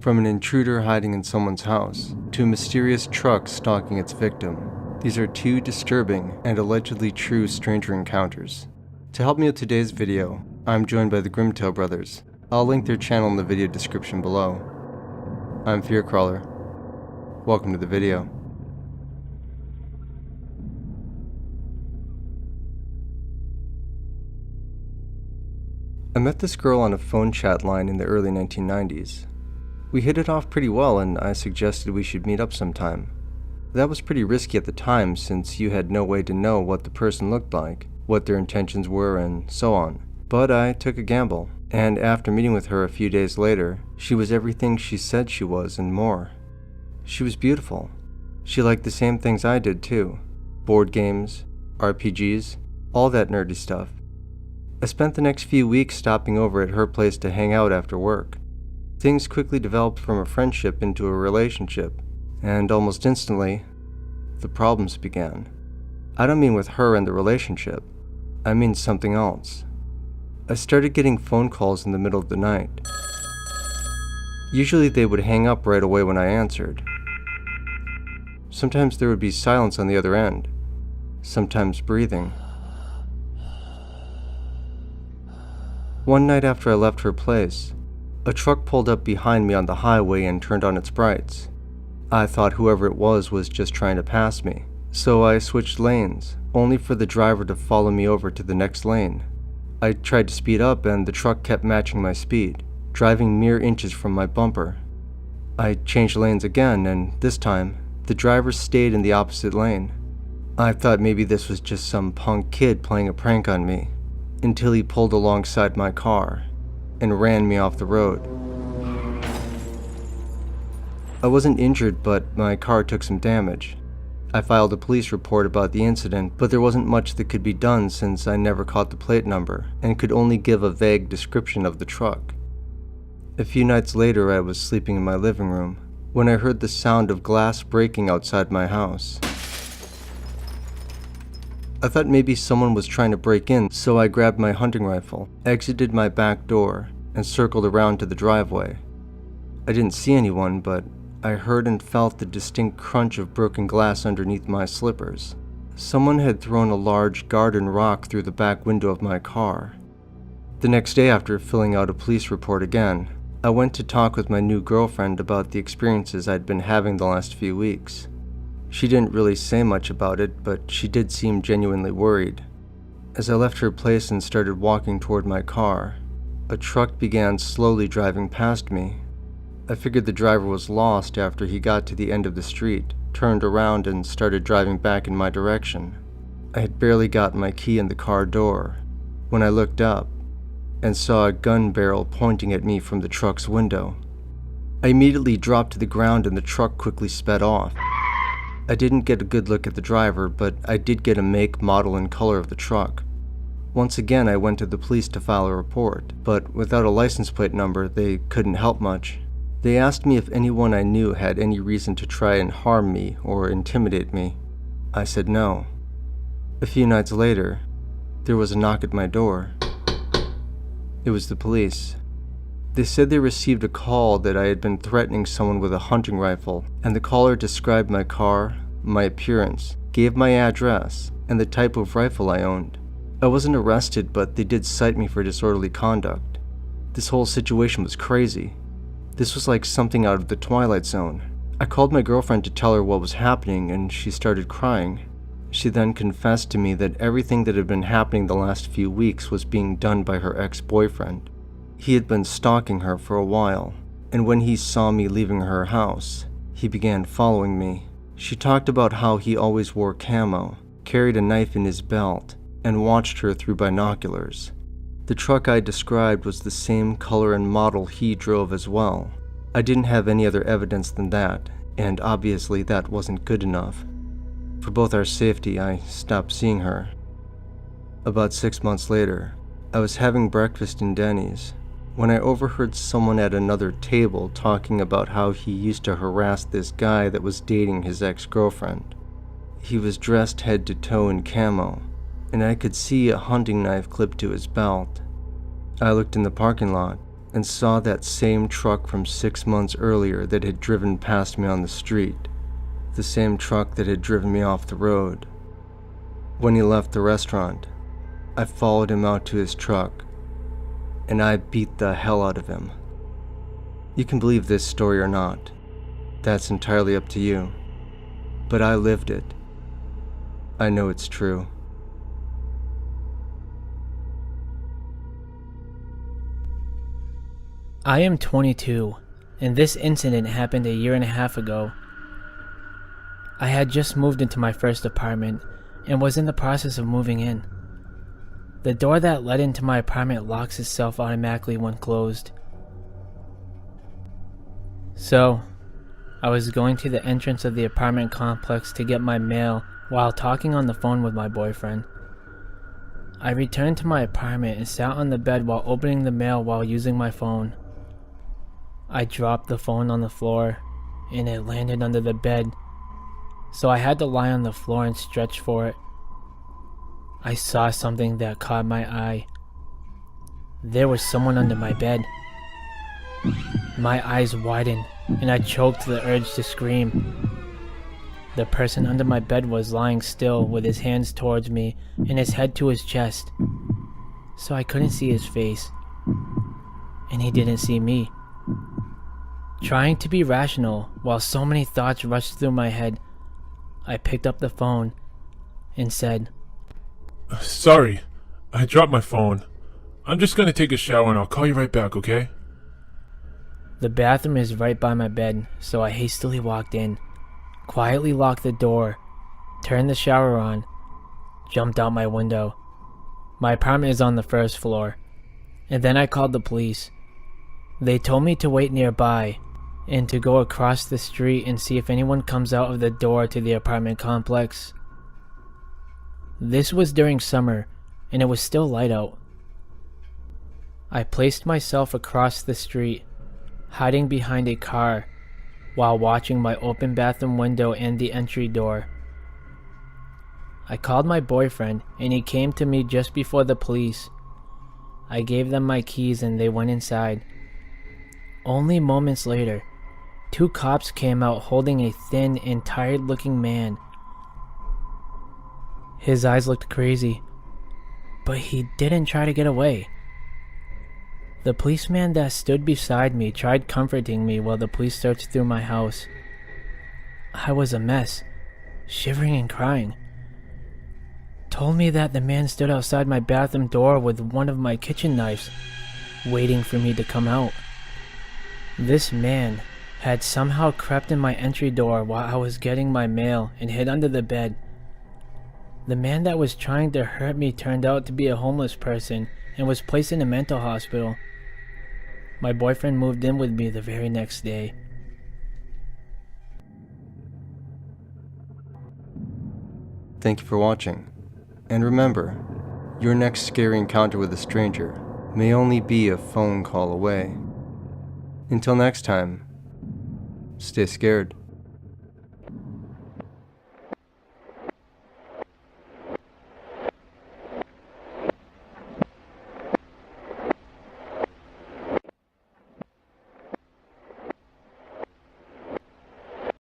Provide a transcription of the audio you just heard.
From an intruder hiding in someone's house, to a mysterious truck stalking its victim, these are two disturbing and allegedly true stranger encounters. To help me with today's video, I'm joined by the GrimTale Brothers. I'll link their channel in the video description below. I'm Fearcrawler. Welcome to the video. I met this girl on a phone chat line in the early 1990s. We hit it off pretty well, and I suggested we should meet up sometime. That was pretty risky at the time, since you had no way to know what the person looked like, what their intentions were, and so on. But I took a gamble, and after meeting with her a few days later, she was everything she said she was and more. She was beautiful. She liked the same things I did too. Board games, RPGs, all that nerdy stuff. I spent the next few weeks stopping over at her place to hang out after work. Things quickly developed from a friendship into a relationship, and almost instantly, the problems began. I don't mean with her and the relationship. I mean something else. I started getting phone calls in the middle of the night. Usually they would hang up right away when I answered. Sometimes there would be silence on the other end, sometimes breathing. One night after I left her place, a truck pulled up behind me on the highway and turned on its brights. I thought whoever it was just trying to pass me, so I switched lanes, only for the driver to follow me over to the next lane. I tried to speed up and the truck kept matching my speed, driving mere inches from my bumper. I changed lanes again, and this time, the driver stayed in the opposite lane. I thought maybe this was just some punk kid playing a prank on me, until he pulled alongside my car and ran me off the road. I wasn't injured, but my car took some damage. I filed a police report about the incident, but there wasn't much that could be done since I never caught the plate number and could only give a vague description of the truck. A few nights later, I was sleeping in my living room when I heard the sound of glass breaking outside my house. I thought maybe someone was trying to break in, so I grabbed my hunting rifle, exited my back door, and circled around to the driveway. I didn't see anyone, but I heard and felt the distinct crunch of broken glass underneath my slippers. Someone had thrown a large garden rock through the back window of my car. The next day, after filling out a police report again, I went to talk with my new girlfriend about the experiences I'd been having the last few weeks. She didn't really say much about it, but she did seem genuinely worried. As I left her place and started walking toward my car, a truck began slowly driving past me. I figured the driver was lost after he got to the end of the street, turned around, and started driving back in my direction. I had barely gotten my key in the car door when I looked up and saw a gun barrel pointing at me from the truck's window. I immediately dropped to the ground and the truck quickly sped off. I didn't get a good look at the driver, but I did get a make, model, and color of the truck. Once again, I went to the police to file a report, but without a license plate number, they couldn't help much. They asked me if anyone I knew had any reason to try and harm me or intimidate me. I said no. A few nights later, there was a knock at my door. It was the police. They said they received a call that I had been threatening someone with a hunting rifle, and the caller described my car, my appearance, gave my address, and the type of rifle I owned. I wasn't arrested, but they did cite me for disorderly conduct. This whole situation was crazy. This was like something out of the Twilight Zone. I called my girlfriend to tell her what was happening, and she started crying. She then confessed to me that everything that had been happening the last few weeks was being done by her ex-boyfriend. He had been stalking her for a while, and when he saw me leaving her house, he began following me. She talked about how he always wore camo, carried a knife in his belt, and watched her through binoculars. The truck I described was the same color and model he drove as well. I didn't have any other evidence than that, and obviously that wasn't good enough. For both our safety, I stopped seeing her. About 6 months later, I was having breakfast in Denny's when I overheard someone at another table talking about how he used to harass this guy that was dating his ex-girlfriend. He was dressed head to toe in camo, and I could see a hunting knife clipped to his belt. I looked in the parking lot and saw that same truck from 6 months earlier that had driven past me on the street, the same truck that had driven me off the road. When he left the restaurant, I followed him out to his truck, and I beat the hell out of him. You can believe this story or not. That's entirely up to you. But I lived it. I know it's true. I am 22, and this incident happened a year and a half ago. I had just moved into my first apartment and was in the process of moving in. The door that led into my apartment locks itself automatically when closed. So, I was going to the entrance of the apartment complex to get my mail while talking on the phone with my boyfriend. I returned to my apartment and sat on the bed while opening the mail while using my phone. I dropped the phone on the floor and it landed under the bed, so I had to lie on the floor and stretch for it. I saw something that caught my eye. There was someone under my bed. My eyes widened and I choked the urge to scream. The person under my bed was lying still with his hands towards me and his head to his chest, so I couldn't see his face, and he didn't see me. Trying to be rational while so many thoughts rushed through my head, I picked up the phone and said, "Sorry, I dropped my phone. I'm just gonna take a shower and I'll call you right back, okay?" The bathroom is right by my bed, so I hastily walked in, quietly locked the door, turned the shower on, jumped out my window. My apartment is on the first floor, and then I called the police. They told me to wait nearby and to go across the street and see if anyone comes out of the door to the apartment complex. This was during summer, and it was still light out. I placed myself across the street, hiding behind a car, while watching my open bathroom window and the entry door. I called my boyfriend, and he came to me just before the police. I gave them my keys and they went inside. Only moments later, 2 cops came out holding a thin and tired-looking man. His eyes looked crazy, but he didn't try to get away. The policeman that stood beside me tried comforting me while the police searched through my house. I was a mess, shivering and crying. Told me that the man stood outside my bathroom door with one of my kitchen knives, waiting for me to come out. This man had somehow crept in my entry door while I was getting my mail and hid under the bed. The man that was trying to hurt me turned out to be a homeless person and was placed in a mental hospital. My boyfriend moved in with me the very next day. Thank you for watching. And remember, your next scary encounter with a stranger may only be a phone call away. Until next time, stay scared.